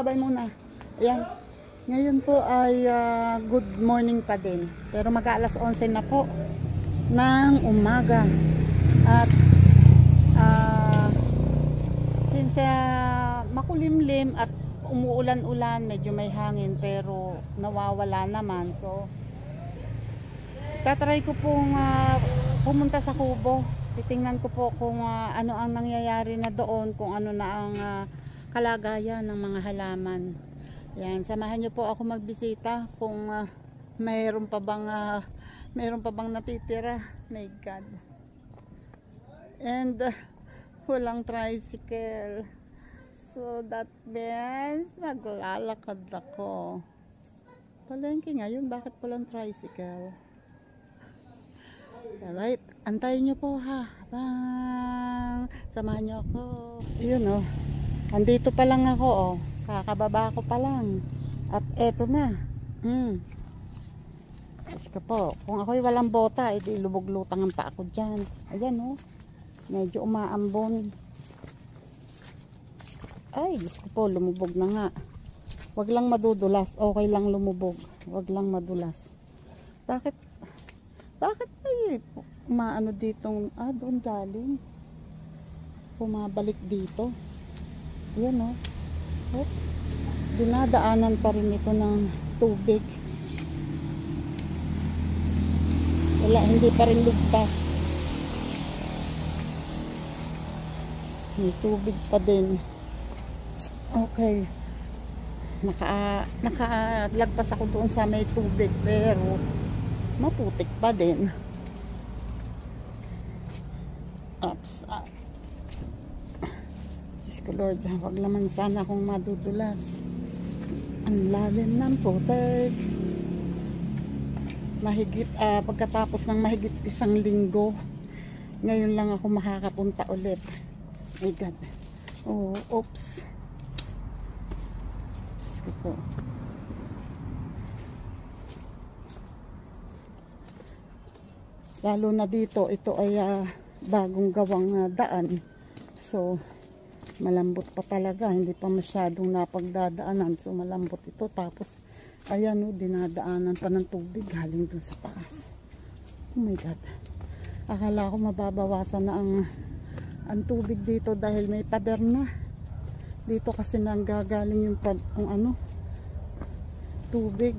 babay muna. Ayan. Ngayon po ay good morning pa din. Pero mag-aalas 11 na po ng umaga. At since makulimlim at umuulan-ulan, medyo may hangin pero nawawala naman. So, tatry ko pong pumunta sa kubo. Titingnan ko po kung ano ang nangyayari na doon, kung ano na ang kalagayan ng mga halaman. Yan, samahan niyo po ako magbisita kung mayroon pa bang natitira. My God. And walang tricycle. So that means maglalakad ako. Palengke ngayon, bakit walang tricycle? Alright, antayin niyo po ha. Bang! Samahan niyo ako. Yun oh. Andito pa lang ako oh. Kakababa ko pa lang. At eto na. Diyos ko po. Kung ako'y walang bota, edi lubog-lutang pa ako dyan. Ayan oh. Medyo umaambon. Ay, Diyos ko po, lumubog na nga. Wag lang madudulas. Okay lang lumubog. Wag lang madulas. Bakit ay umaano ditong, doon galing. Pumabalik dito. Ayan oh. Oops. Dinadaanan pa rin ito ng tubig. Wala, hindi pa rin ligtas. May tubig pa din. Okay. Nakalagpas ako doon sa may tubig pero maputik pa din. Oops. Lord, wag naman sana akong madudulas. Ang lalim ng putik. Mahigit, pagkatapos ng mahigit 1 linggo, ngayon lang ako makakapunta ulit. My God. Oh, oops. Sige po. Lalo na dito, ito ay bagong gawang daan. So, malambot pa talaga, hindi pa masyadong napagdadaanan, so malambot ito. Tapos ayan o, dinadaanan pa ng tubig galing dun sa taas. Oh my God, akala ko mababawasan na ang tubig dito dahil may pader na dito kasi nanggagaling yung tubig.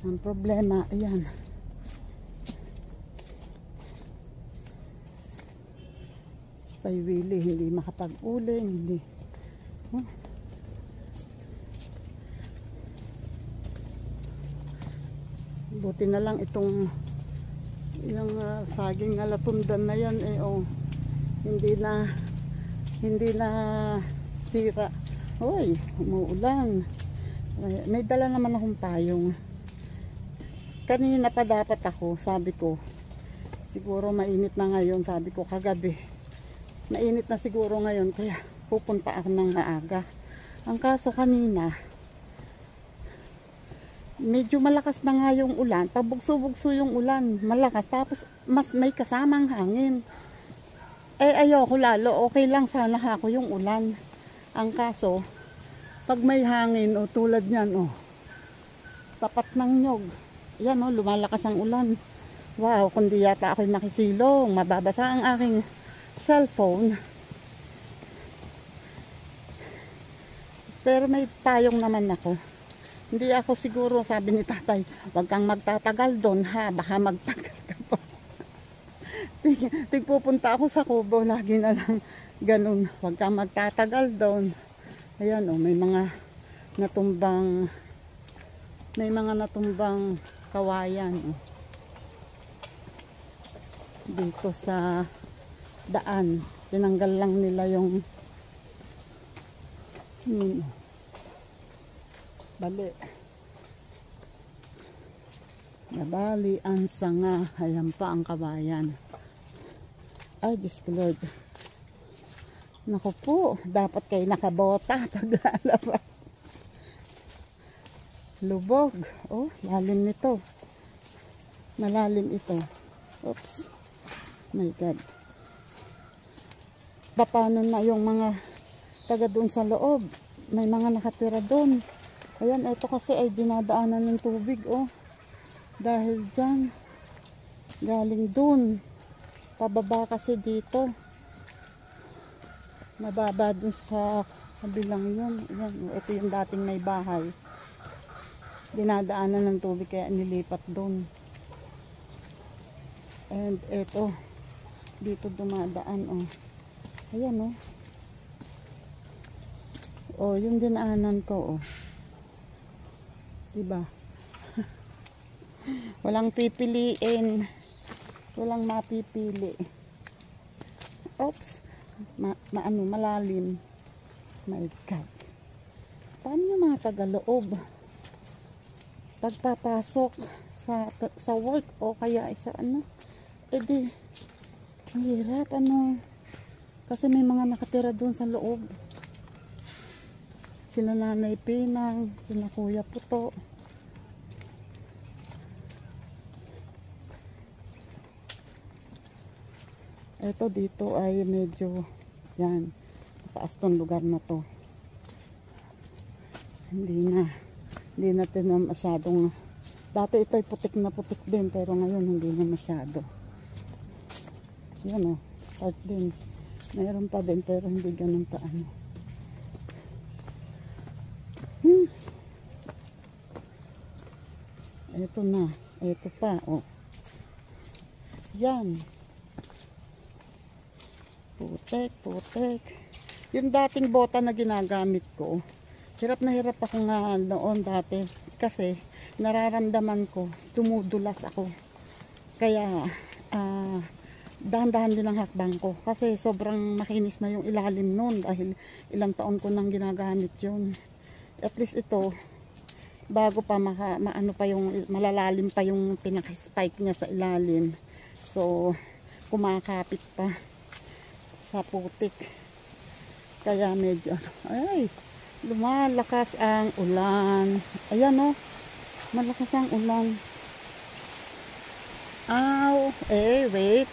Ang problema, ayan, Willy, hindi makapag-uling, hindi. Buti na lang itong yung saging alatundan na yan hindi na sira. Hoy, umuulan. May dala naman akong payong. Kanina pa dapat ako, sabi ko siguro mainit na ngayon, sabi ko kagabi mainit na siguro ngayon, kaya pupunta ako ng maaga. Ang kaso kanina, medyo malakas na nga yung ulan. Pabugso-bugso yung ulan, malakas. Tapos mas may kasamang hangin. Ayoko lalo, okay lang sana ako yung ulan. Ang kaso, pag may hangin, tulad nyan, tapat ng nyog. Yan lumalakas ang ulan. Wow, kundi yata ako'y makisilong, mababasa ang aking cellphone. Pero may payong naman ako. Hindi ako siguro, sabi ni tatay, wag kang magtatagal doon ha, baka magtagal ka pa. Tigpupunta ako sa kubo, lagi na lang ganun, wag kang magtatagal doon. Ayan may mga natumbang kawayan dito sa daan. Tinanggal lang nila yung bali. Nabali ang sanga. Ayan pa ang kabayan. Ay, Diyos ko Lord. Naku po, dapat kayo nakabota pag lalabas. Lubog. Oh, lalim nito. Malalim ito. Oops. My God. Paano na yung mga taga doon sa loob. May mga nakatira doon. Ayan, ito kasi ay dinadaanan ng tubig, oh. Dahil dyan, galing doon. Pababa kasi dito. Mababa doon sa kabilang yun. Ayan, ito yung dating may bahay. Dinadaanan ng tubig kaya nilipat doon. And ito, dito dumadaan, oh. Ayan, oh. Oh, yung dinaanan ko, oh. Diba? Walang pipiliin. Walang mapipili. Oops. Malalim. My God. Paano yung mga tagaloob? Pagpapasok sa work o kaya sa ano? Di, mahirap, ano. Kasi may mga nakatira doon sa loob. Sila Nanay Pinang, sila Kuya Puto. Ito dito ay medyo, yan, taas tong lugar na to. Hindi na masyadong, dati ito ay putik na putik din, pero ngayon hindi na masyado. Yan, oh, start din. Mayroon pa din, pero hindi ganun pa ano. Ito na. Ito pa. Oh. Yan. Putek, putek. Yung dating bota na ginagamit ko, hirap na hirap ako nga noon dati. Kasi nararamdaman ko, tumudulas ako. Kaya, dahan-dahan din ang hakbang ko. Kasi sobrang makinis na yung ilalim noon dahil ilang taon ko nang ginagamit yun. At least ito, bago pa maano pa yung malalalim pa yung pinaka-spike niya sa ilalim. So, kumakapit pa sa putik. Kaya medyo, ay, lumalakas ang ulan. Ayan, oh, malakas ang ulan. Aw, wait.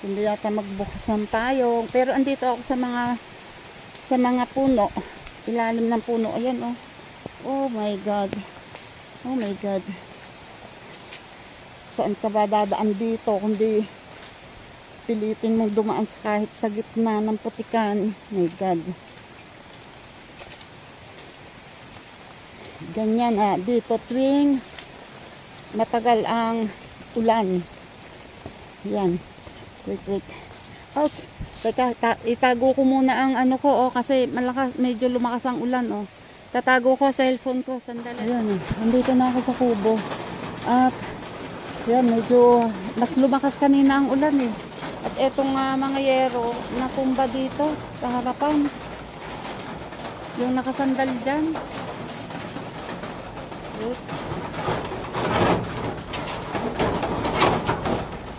Hindi yata magbukas ng payong. Pero andito ako sa mga puno. Ilalim ng puno. Ayan, oh. Oh my God. Oh my God. Saan ka ba dadaan dito? Kundi pilitin mong dumaan kahit sa gitna ng putikan. My God. Ganyan, dito tuwing matagal ang ulan. Yan. Wait. Ouch. Teka, itago ko muna ang ano ko, oh, kasi medyo lumakas ang ulan, oh. Tatago ko sa cellphone ko, sandali. Ayan, nandito na ako sa kubo. At, yan, medyo mas lumakas kanina ang ulan, eh. At etong mga yero, natumba dito, sa harapan. Yung nakasandal dyan.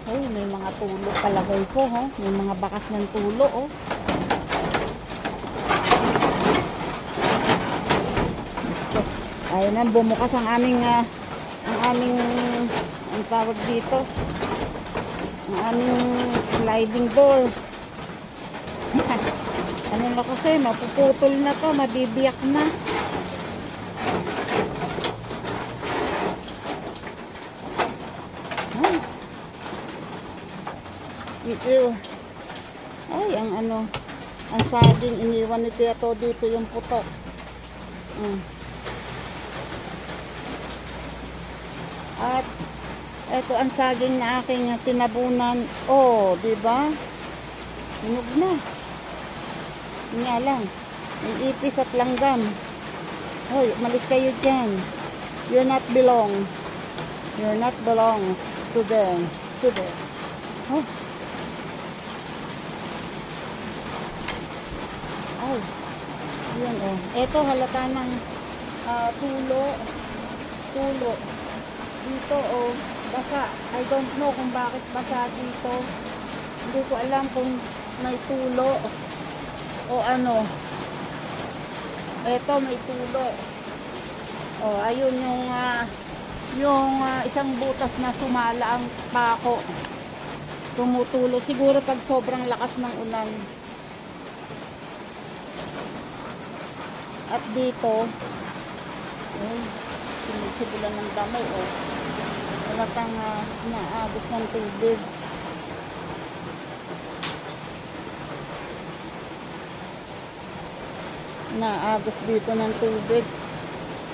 Ay, may mga tulo palagay ko, ho. May mga bakas ng tulo, oh. Ayun na, bumukas ang aming ang tawag dito, ang aming sliding door. Ano na kasi, mapuputol na to, mabibiyak na. Ay, ang saging, iniwan ni Tia to dito yung puto. At eto ang saging na aking tinabunan. Oh, di ba? Hinog na. Nga lang, may ipis at langgam. Hoy, umalis kayo dyan. You're not belong to them. Oh. Ay, yun, oh. Eto halata ng tulo dito, oh, basa. I don't know kung bakit basa dito. Hindi ko alam kung may tulo o ano. Eto may tulo. Oh, ayun yung isang butas na sumala ang pako. Tumutulo siguro pag sobrang lakas ng ulan. At dito, ay, sinisibulan ng damo, oh. Halatang naagos ng tubig. Naagos dito ng tubig.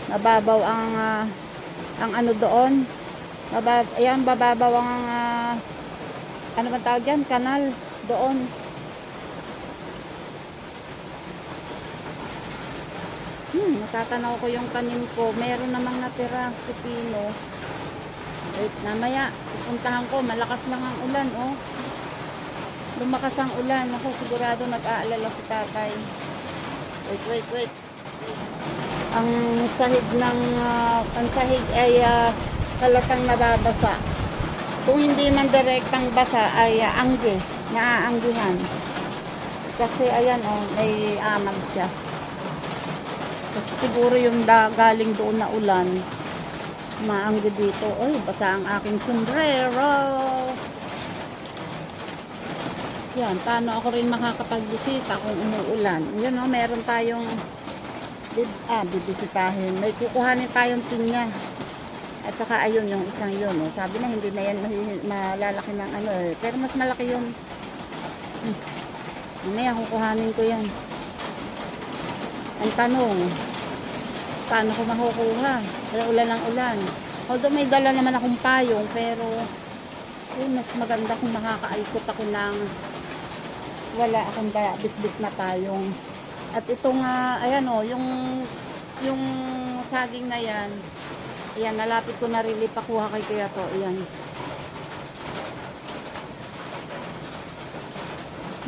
Mababaw ang ano doon. Ayan, bababaw ang ano ba tawag dyan? Kanal doon. Natatanaw ko yung tanim ko. Meron namang natira pipino. Wait, namaya pupuntahan ko. Malakas lang ang ulan, oh. Lumakas ang ulan. Ako sigurado nag-aalala si tatay. Wait. Ang sahig ay halatang nababasa. Kung hindi man direktang basa ay naaanggihan. Kasi ayan, oh, may amag siya. Kasi siguro yung galing doon na ulan, maanggi dito. Oy, basa ang aking sombrero. Yan, paano ako rin makakapagbisita kung umuulan? Yun, oh, meron tayong bibisitahin. May kukuhanin tayong pinya. At saka ayun, yung isang yun, oh. Sabi na hindi na yan malalaki ng ano, eh. Pero mas malaki yun. Mamaya kukuhanin ko yan. Ang tanong, paano ko makukuha? Kaya ulan ng ulan. Although may dala naman akong payong, pero mas maganda kung makakaikot ako ng wala akong bit-bit na payong. At itong ayan, oh, yung saging na yan, ayan, nalapit ko na rin ipakuha kay Kuya to. Ayan.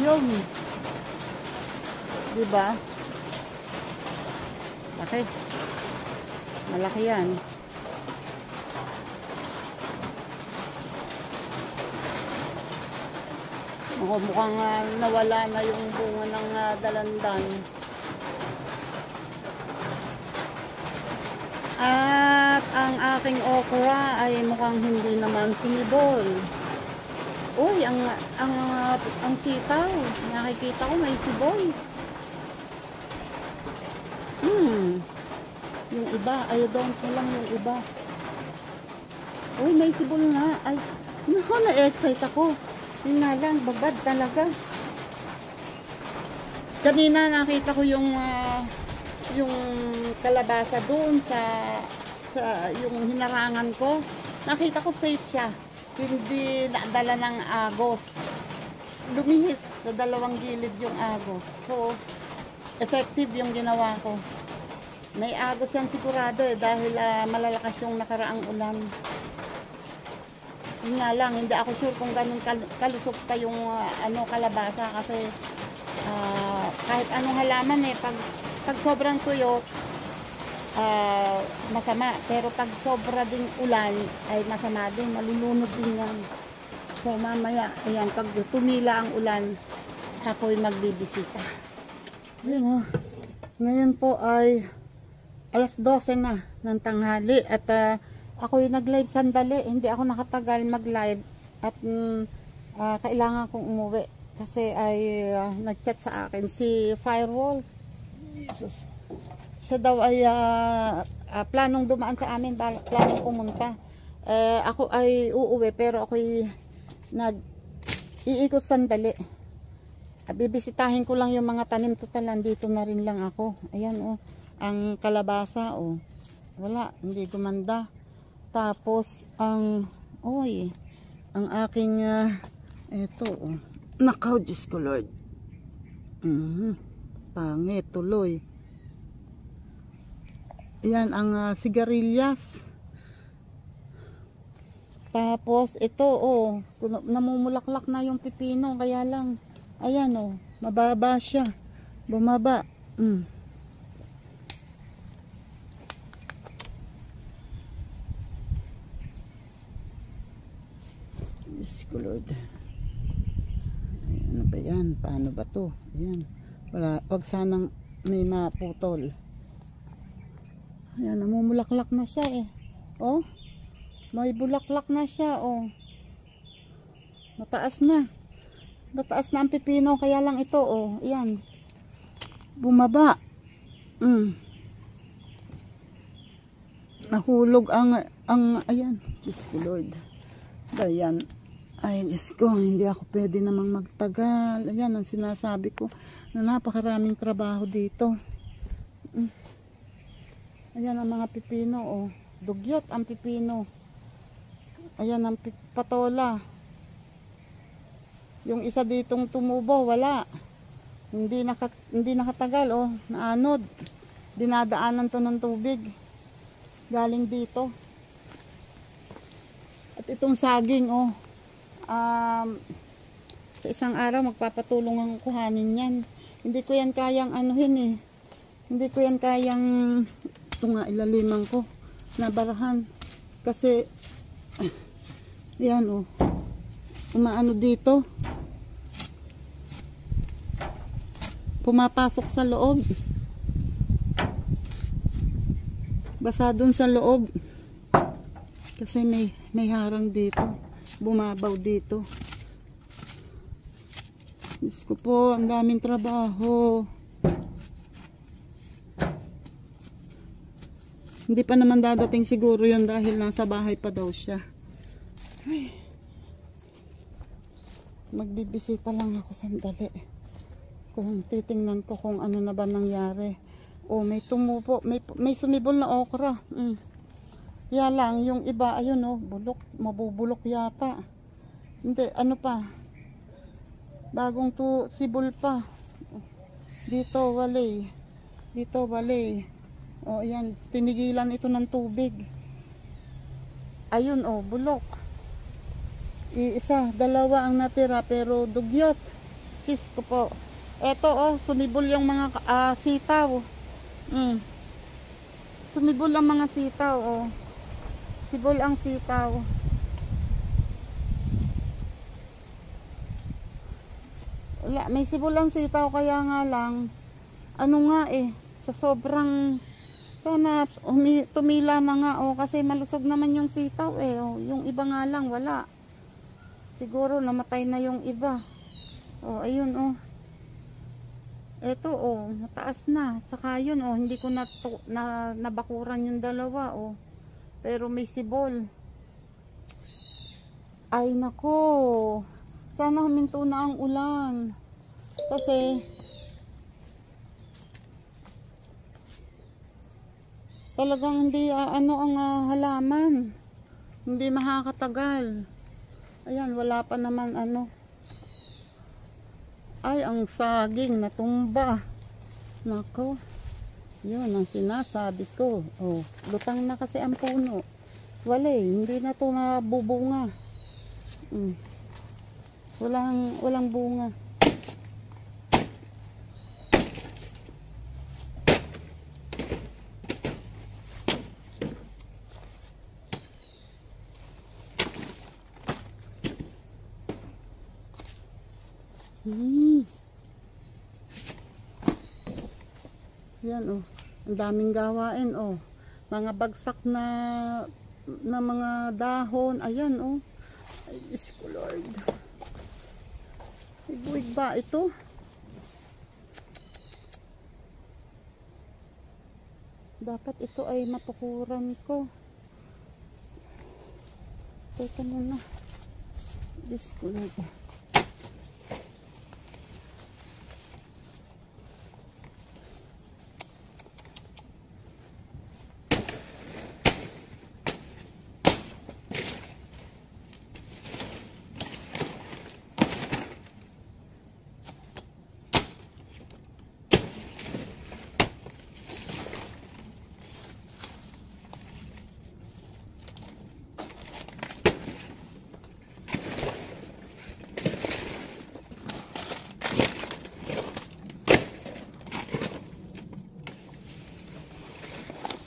Yung diba? Laki. Malaki yan. Mukhang nawala na yung bunga ng dalandan. At ang aking okra ay mukhang hindi naman sinibol. Uy, ang sitaw, nakikita ko may sibol. Yung iba, doon ko lang yung iba. Uy, may sibol na. Ay, naku, na-excite ako. Yun nga lang, babad talaga. Kanina nakita ko yung kalabasa doon sa yung hinarangan ko. Nakita ko safe siya. Hindi nadala ng agos. Lumihis sa dalawang gilid yung agos. So, effective yung ginawa ko. May agos yan sigurado dahil malalakas yung nakaraang ulan. Yun nga lang, hindi ako sure kung ganun kalusok pa yung kalabasa kasi kahit anong halaman pag sobrang tuyo masama, pero pag sobra ding ulan ay masama din, malulunod din yan. So mamaya, ayan, pag tumila ang ulan, ako'y magbibisita. Ayan, oh. Ngayon po ay alas 12 na ng tanghali at ako'y nag-live sandali, hindi ako nakatagal mag-live at kailangan kong umuwi kasi ay nag-chat sa akin si Firewall. Jesus. Siya daw ay planong dumaan sa amin, planong pumunta. Ako ay uuwi pero ako'y iikot sandali. Bibisitahin ko lang yung mga tanim, total dito na rin lang ako. Ayan, oh, ang kalabasa, oh. Wala, hindi gumanda. Tapos ang aking eto, oh. Nakaw, Diyos ko Lord. Pangit tuloy. Ayan ang sigarilyas. Tapos ito, oh, namumulaklak na yung pipino, kaya lang ayan, oh, mababa siya. Bumaba. Diyos ko Lord. Ano ba yan? Paano ba to? Ayan. Wag sanang may maputol. Ayan, namumulaklak na siya eh. Oh, may bulaklak na siya, oh. Mataas na. Mataas na ang pipino, kaya lang ito, oh. Ayan. Bumaba. Nahulog ayan. Diyos ko Lord. Ayan. Ay, Diyos ko, hindi ako pwede namang magtagal. Ayan ang sinasabi ko na napakaraming trabaho dito. Ayan ang mga pipino, oh. Dugyot ang pipino. Ayan ang patola. Yung isa ditong tumubo, wala. Hindi nakatagal, oh. Naanod. Dinadaanan to ng tubig. Galing dito. At itong saging, oh. Sa isang araw magpapatulong ang kuhanin yan. Hindi ko yan kayang anuhin eh. Hindi ko yan kayang ito nga ilaliman ko na barahan kasi yan oh, umaano dito, pumapasok sa loob, basa dun sa loob kasi may harang dito, bumabaw dito. Diyos ko po, ang daming trabaho. Hindi pa naman dadating siguro yun dahil nasa bahay pa daw siya. Ay. Magbibisita lang ako sandali. Kung titingnan ko kung ano na ba nangyari. Oh, may tumubo, may sumibol na okra. Kaya lang, yung iba, ayun oh, bulok, mabubulok yata. Hindi, ano pa? Bagong sibol pa. Dito, walay. Dito, walay. O, ayan, tinigilan ito ng tubig. Ayun, o, bulok. Isa, dalawa ang natira, pero dugyot. Diyos ko po. Eto, o, sumibol yung mga sitaw. Sumibol ang mga sitaw, o. Sibol ang sitaw. Wala, may sibol ang sitaw, kaya nga lang, ano nga eh, sa sobrang... Sana tumila na nga kasi malusog naman yung sitaw yung iba nga lang wala. Siguro namatay na yung iba. Ayun Eto mataas na. Tsaka yun hindi ko nabakuran yung dalawa Pero may sibol. Ay nako. Sana huminto na ang ulan. Kasi talagang hindi ang halaman. Hindi makakatagal. Ayan, wala pa naman Ay, ang saging natumba. Nako. Yun ang sinasabi ko. Lutang na kasi ang puno. Wala hindi na to mabubunga. Walang bunga. Yan ang daming gawain mga bagsak na mga dahon. Ayan ay Diyos ko Lord, buwig ba ito? Dapat ito ay matukuran ko. Teka muna, Diyos ko Lord.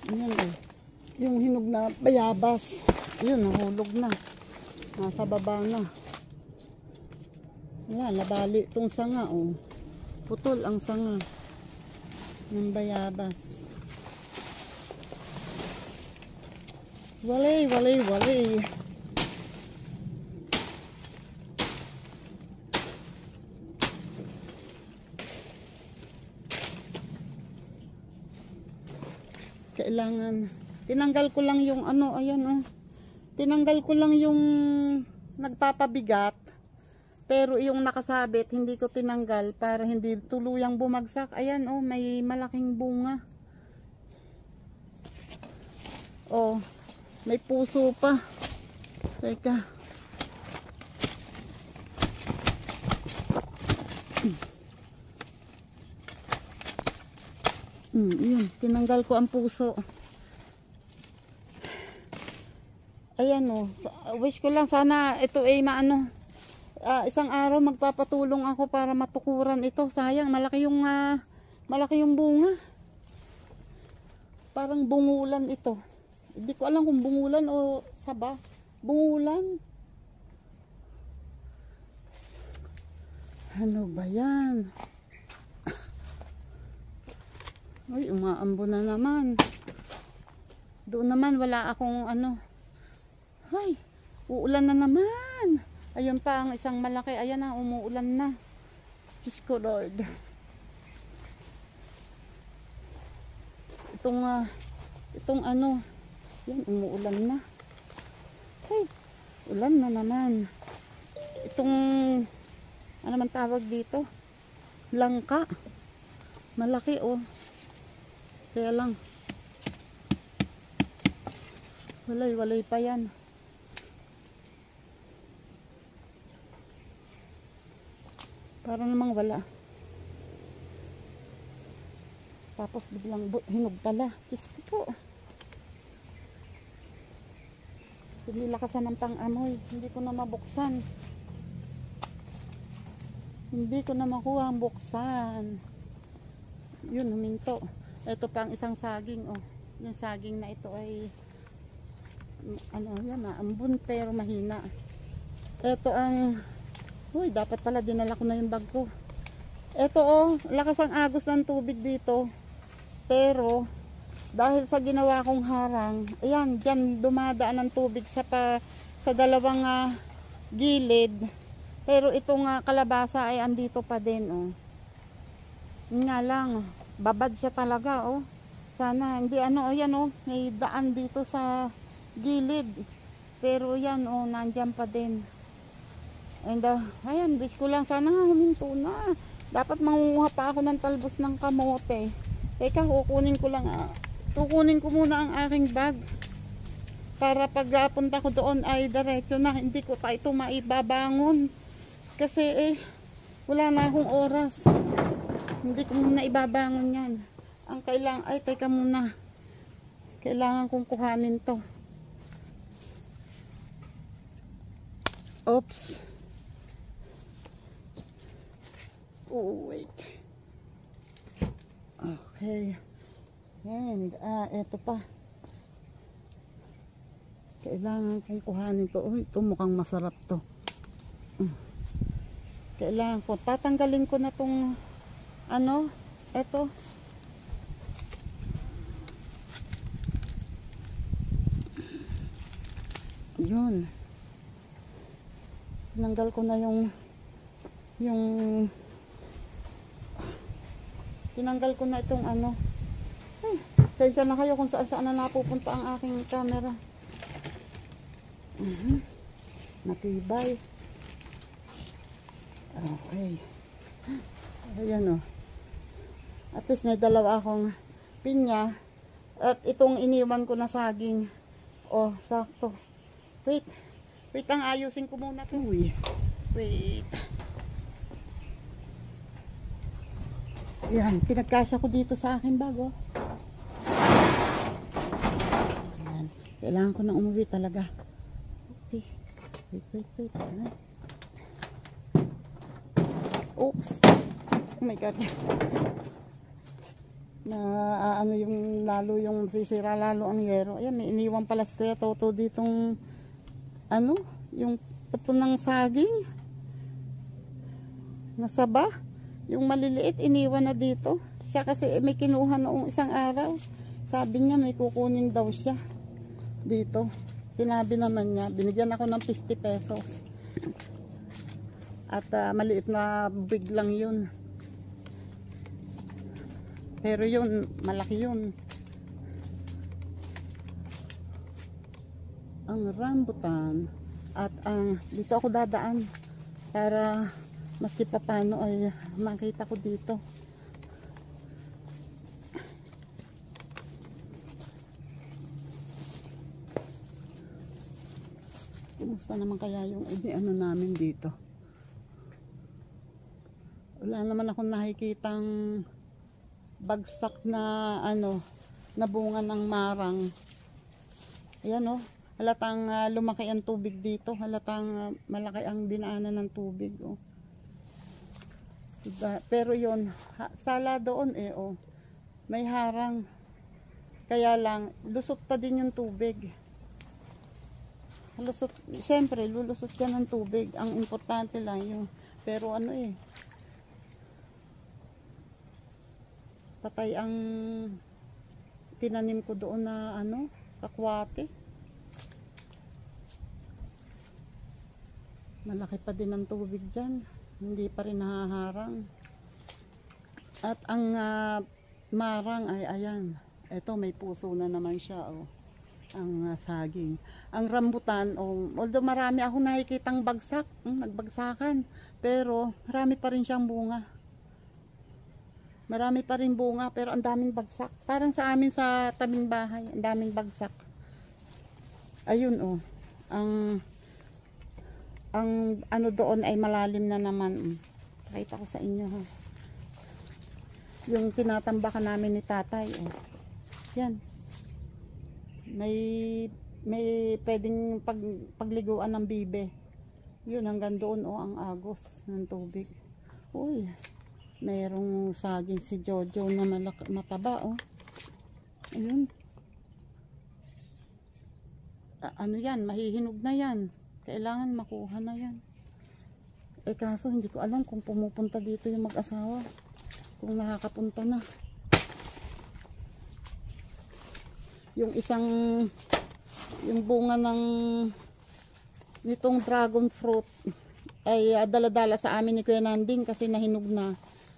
Ayan yung hinog na bayabas. Yun, nahulog na. Nasa baba na. Wala, nabali itong sanga Putol ang sanga ng bayabas. Walay. Kailangan Tinanggal ko lang yung ano, ayan oh. Tinanggal ko lang yung nagpapabigat. Pero yung nakasabit, hindi ko tinanggal para hindi tuluyang bumagsak. Ayan oh, may malaking bunga. Oh, may puso pa. Teka. Yun, tinanggal ko ang puso. Ayan oh, wish ko lang sana ito ay maano. Isang araw magpapatulong ako para matukuran ito. Sayang, malaki yung bunga. Parang bungulan ito. Hindi ko alam kung bungulan o saba. Bungulan. Ano ba yan? Ay, umaambo na naman. Doon naman wala akong ano. Ay, uulan na naman. Ayun pa ang isang malaki. Ayan na, umuulan na. Diyos ko Lord. Itong ano. Yan, umuulan na. Ay, ulan na naman. Itong, ano man tawag dito? Langka. Malaki oh. Kaya lang. Walay pa yan. Para namang wala. Tapos biglang hinog pala. Diyos ko po. Nilakasan ng pang-amoy. Hindi ko na mabuksan. Hindi ko na makuha ang buksan. Yun, huminto. Ito pa ang isang saging. Oh. Yung saging na ito ay ano yan, ambun pero mahina. Ito ang uy, dapat pala dinala ko na yung bag ko. Ito oh, lakas ang agos ng tubig dito. Pero dahil sa ginawa kong harang, ayan, dyan dumadaan ang tubig sa dalawang gilid. Pero itong kalabasa ay andito pa din oh. Nga lang, babad siya talaga oh. Sana hindi ano, ayan oh, may daan dito sa gilid. Pero yan oh, nandyan pa din. And ayan, wish ko lang sana huminto na. Dapat mangunguha pa ako ng talbos ng kamote. Teka, kukunin ko muna ang aking bag. Para pag punta ko doon ay diretso na. Hindi ko pa ito maibabangon. Kasi wala na akong oras. Hindi ko muna ibabangon yan. Ang kailangan, ay teka muna. Kailangan kong kuhanin to. Oops. Oh, wait. Okay. And, eto pa. Kailangan kong kuhanin to. Oh, ito mukhang masarap to. Kailangan ko. Tatanggalin ko na tong, ano, eto. Yun. Tinanggal ko na tinanggal ko na itong ano. Ay, sensya na kayo kung saan na napupunta ang aking camera. Matibay. Okay. Ayan o. At least may dalawa akong pinya. At itong iniwan ko na saging. Oh, sakto. Wait. Wait, ang ayusin ko muna ito. Wait. Yan, pinagkasya ko dito sa aking bag, oh. Yan. Kailangan ko na umuwi talaga. Okay. Wait. Yan. Oops. Oh my God. Ano yung lalo yung sisira lalo ang yero. Ayan, may iniwan pala si Kuya Toto ditong ano, yung puto ng saging. Nasaba. Yung maliliit, iniwan na dito. Siya kasi may kinuha noong isang araw. Sabi niya may kukunin daw siya dito. Sinabi naman niya, binigyan ako ng 50 pesos. At maliit na big lang yun. Pero yun, malaki yun. ang rambutan at ang dito ako dadaan para maski papano ay makita ko dito. Kumusta naman kaya yung ano namin dito? Wala naman akong nakikitang bagsak na ano na bunga ng marang. Ayan oh, halatang lumaki ang tubig dito, halatang malaki ang dinaanan ng tubig oh. Diba? Pero yon sala doon eh oh, may harang, kaya lang lusot pa din yung tubig. Lusot, syempre lulusot ka ng tubig, ang importante lang yung, pero ano eh, patay ang tinanim ko doon na ano, kakwate. Malaki pa din ang tubig dyan, hindi pa rin nahaharang. At ang marang ay ayan, eto may puso na naman siya oh, ang saging. Ang rambutan oh, although marami akong nakikitang bagsak, nagbagsakan, pero marami pa rin siyang bunga. Marami pa rin bunga pero ang daming bagsak. Parang sa amin sa tabing bahay, ang daming bagsak. Ayun oh. Ang ano doon ay malalim na naman. Pakita ko sa inyo ha. Yung tinatambakan namin ni tatay oh. Yan. May pwedeng pagliguan ng bibe. Yun hanggang doon oh ang agos ng tubig. Uy. Mayroong saging si Jojo na mataba oh. Ayun. Ano yan, mahihinog na yan. Kailangan makuha na yan. Eh kaso hindi ko alam kung pumupunta dito yung mag-asawa. Kung nakakapunta na. Yung yung bunga ng nitong dragon fruit ay dala-dala sa amin ni Kuya Nanding kasi nahinog na.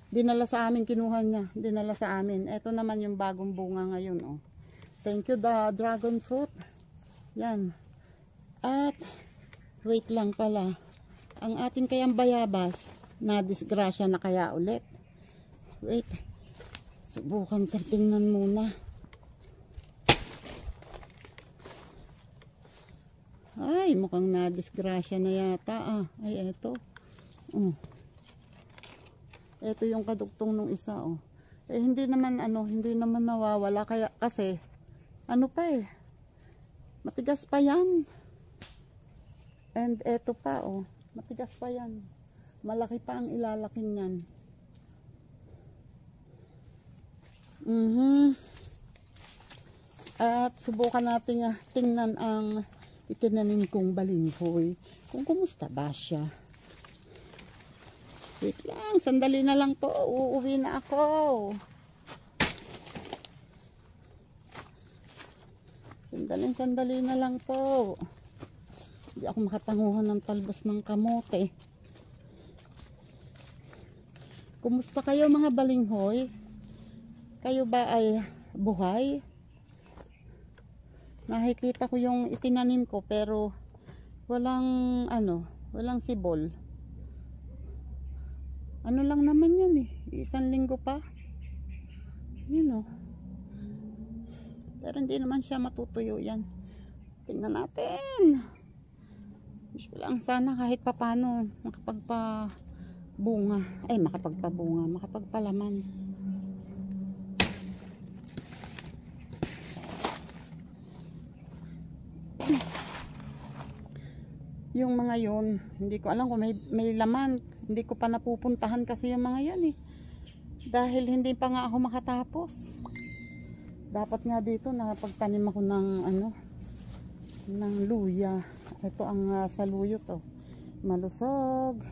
Dinala sa amin, kinuha niya. Dinala sa amin. Ito naman yung bagong bunga ngayon. Oh. Thank you, the dragon fruit. Yan. At, wait lang pala. Ang ating kayang bayabas, na disgrasya na kaya ulit. Wait. Subukan kong tingnan muna. Ay, mukhang na disgrasya na yata. Ah, ay, eto. Ito yung kadugtong nung isa oh. Eh hindi naman hindi naman nawawala kaya kasi ano pa eh. Matigas pa 'yan. And eto pa oh, matigas pa 'yan. Malaki pa ang ilalaki niyan. At subukan natin tingnan ang itinanim kong balinghoy. Kung kumusta ba siya. Wait lang, sandali na lang po. Uuwi na ako. Sandali na lang po. Hindi ako makapanguhan ng talbos ng kamote. Kumusta kayo mga balinghoy? Kayo ba ay buhay? Nakikita ko yung itinanim ko pero walang walang sibol. Ano lang naman yan eh. 1 linggo pa. Yun oh. Pero hindi naman siya matutuyo yan. Tingnan natin. Wish ko lang sana kahit papano makapagpabunga. Ay makapagpabunga. Makapagpalaman. Yung mga yun, hindi ko alam kung may laman. Hindi ko pa napupuntahan kasi yung mga yan eh. Dahil hindi pa nga ako makatapos. Dapat nga dito nakapagtanim ako ng ng luya. Ito ang saluyot oh. Malusog.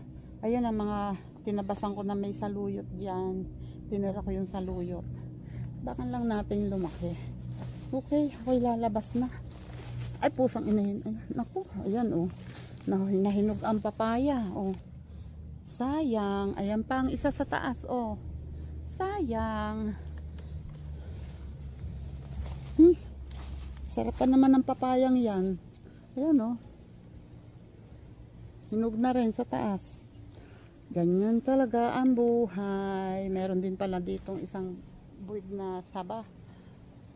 Ayun ang mga tinabasan ko na may saluyot diyan. Tinira ko yung saluyot. Baka lang natin lumaki. Okay, ako'y lalabas na. Ay pusang inahin. Naku, ayan oh. Nahinog ang papaya oh. Sayang. Ayan pa ang isa sa taas oh. Sayang. Sarap pa naman ng papayang yan. Ayan o. Hinog na rin sa taas. Ganyan talaga ang buhay. Meron din pala ditong isang buwig na saba.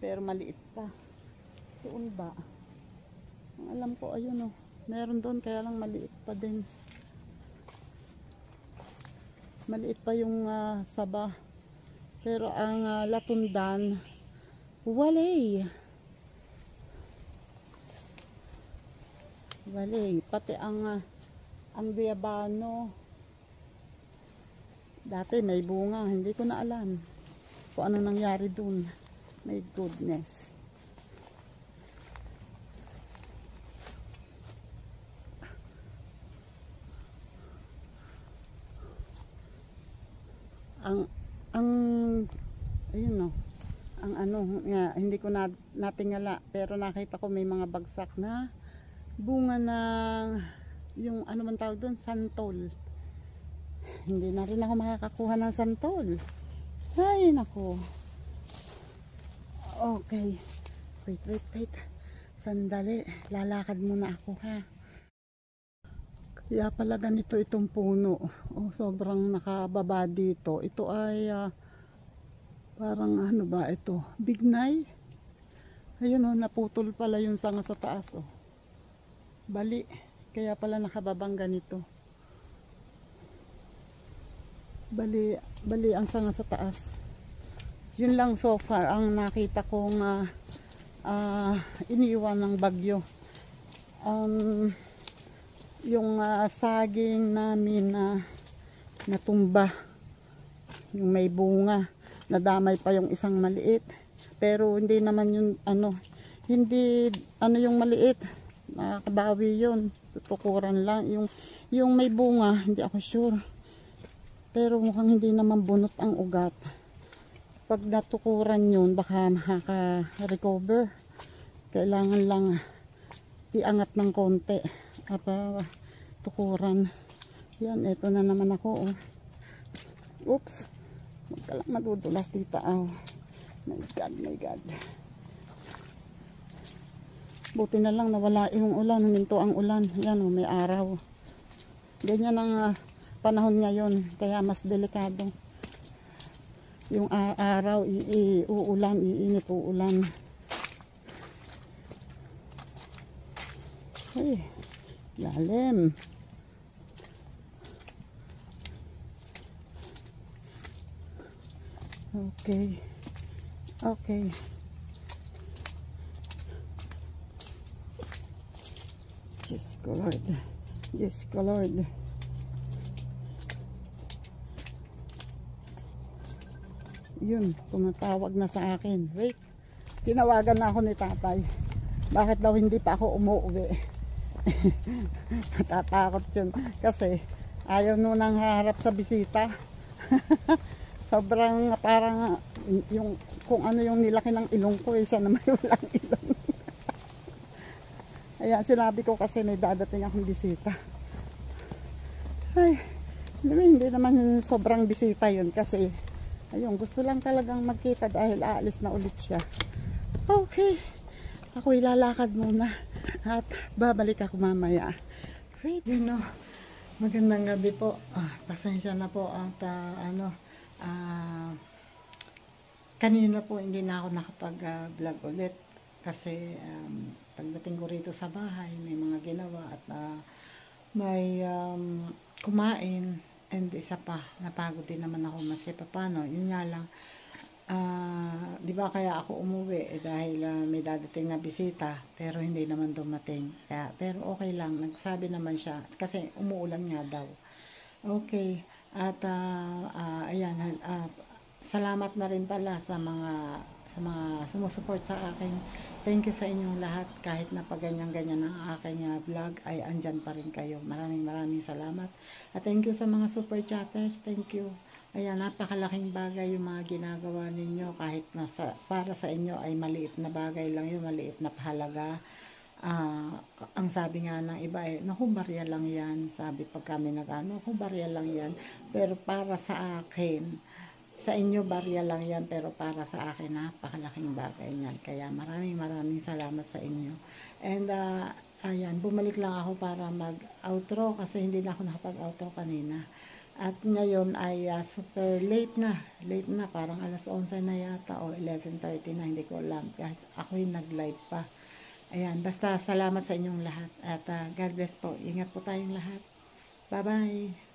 Pero maliit pa. Doon ba? Ang alam ko, ayun o. Meron doon, kaya lang maliit pa din. Maliit pa yung saba. Pero ang latundan, walay. Walay. Pati ang Diabano. Dati may bunga, hindi ko na alam kung ano nangyari dun. My goodness. Ayun no. Ang ano, hindi ko natingala, pero nakita ko may mga bagsak na bunga ng yung ano man tawag doon, santol. Hindi na rin ako makakakuha ng santol. Ay, nako. Okay. Wait. Sandali. Lalakad muna ako, ha. Kaya pala ganito itong puno. Oh, sobrang nakababa dito. Ito ay parang ano ba ito? Bignay. Ayun oh, naputol pala yung sanga sa taas oh. Bali. Kaya pala nakababang ganito. Bali ang sanga sa taas. Yun lang so far ang nakita kong iniwan ng bagyo. Yung saging namin na natumba, yung may bunga, nadamay pa yung isang maliit, pero hindi naman yung hindi yung maliit, makakabawi yun, tutukuran lang. Yung may bunga, hindi ako sure, pero mukhang hindi naman bunot ang ugat. Pag natukuran yun, baka makaka-recover. Kailangan lang iangat ng konti at tukuran. Yan, eto na naman ako. Oh. Oops. Madudulas dito. Oh. My God. Buti na lang nawala yung ulan. Huminto ang ulan. Yan, may araw. Ganyan ang panahon ngayon. Kaya mas delikado. Yung araw, uulan, iinit, uulan. Ay, lalim. Okay. Diyos ko Lord. Yun, tumatawag na sa akin. Wait, tinawagan na ako ni tatay. Bakit daw hindi pa ako umuwi? Natatakot yun. Kasi ayaw nang harap sa bisita. Sobrang parang yung kung ano yung nilaki ng ilong ko, siya naman walang ilong. Ayan, sinabi ko kasi may dadating akong bisita. Ay, hindi naman sobrang bisita yun kasi ayun, gusto lang talagang magkita dahil aalis na ulit siya. Okay. Ako ilalakad muna at babalik ako mamaya. Wait, magandang gabi po. Pasensya na po at kanina po hindi na ako nakapag-vlog ulit kasi pagdating ko rito sa bahay may mga ginawa at may kumain. And isa pa, napagod din naman ako maski papano. Yun nga lang, di ba kaya ako umuwi dahil may dadating na bisita pero hindi naman dumating. Pero okay lang, nagsabi naman siya kasi umuulan nga daw. Okay, at ayan, salamat na rin pala sa mga sumusuport sa akin. Thank you sa inyong lahat. Kahit na pag ganyan-ganyan ang aking vlog, ay andyan pa rin kayo. Maraming salamat. At thank you sa mga super chatters. Thank you. Ayan, napakalaking bagay yung mga ginagawa ninyo. Kahit para sa inyo ay maliit na bagay lang yun, maliit na pahalaga. Ang sabi nga ng iba naku, barya lang yan. Sabi pag kami naku, barya lang yan. Pero para sa akin, sa inyo barya lang yan, pero para sa akin napakalaking bagay yan. Kaya maraming salamat sa inyo. And ayan, bumalik lang ako para mag-outro kasi hindi na ako nakapag-outro kanina. At ngayon ay super late na. Late na, parang alas 11 na yata o 11:30 na, hindi ko alam. Guys, ako yung nag-live pa. Ayan, basta salamat sa inyong lahat. At God bless po. Ingat po tayong lahat. Bye-bye.